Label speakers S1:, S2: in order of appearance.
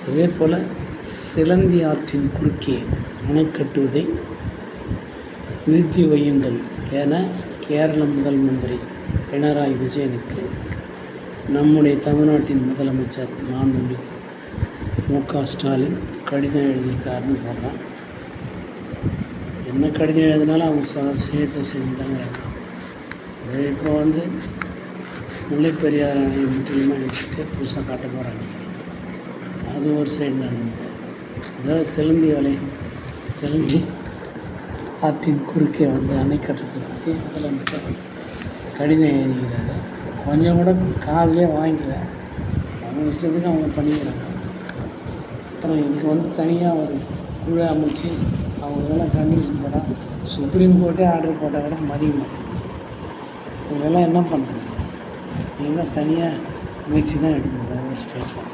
S1: அதே போல் சிலந்தி ஆற்றின் குறுக்கே அணை கட்டுவதை நிறுத்தி வையுங்கள் என கேரள முதல் மந்திரி பினராயி விஜயனுக்கு நம்முடைய தமிழ்நாட்டின் முதலமைச்சர் மாண்புமிகு மு.க. ஸ்டாலின் கடிதம் எழுதியிருக்காருன்னு போடுறான். என்ன கடிதம் எழுதினாலும் அவங்க சேர்த்து செஞ்சுட்டாங்க. இப்போ முல்லை பெரியார் அணையை முற்றிலுமாக அழிச்சிட்டு புதுசாக காட்ட போகிறாங்க. அது ஒரு சைடு நடந்தது. அதாவது சிலந்தி ஆற்றின் குறுக்கே அணை கட்டுறதுக்கு முதலமைச்சர் கடிதம் எழுதிக்கிறாரு. கொஞ்சம் கூட காதிலே வாங்கிக்கல, அவங்க இஷ்டத்துக்கு அவங்க பண்ணிக்கிறாங்க. அப்புறம் இதுக்கு தனியாக ஒரு குழு அமைச்சு அவங்களெல்லாம் கண்டிஷன் போட்டால் சுப்ரீம் கோர்ட்டே ஆர்டர் போட்டால் கூட மதிய மாட்டேங்குது. இவங்கெல்லாம் என்ன பண்ணுறது? நீங்கள் தனியாக முயற்சி தான் எடுக்கணும் ஒவ்வொரு ஸ்டேட்டில்.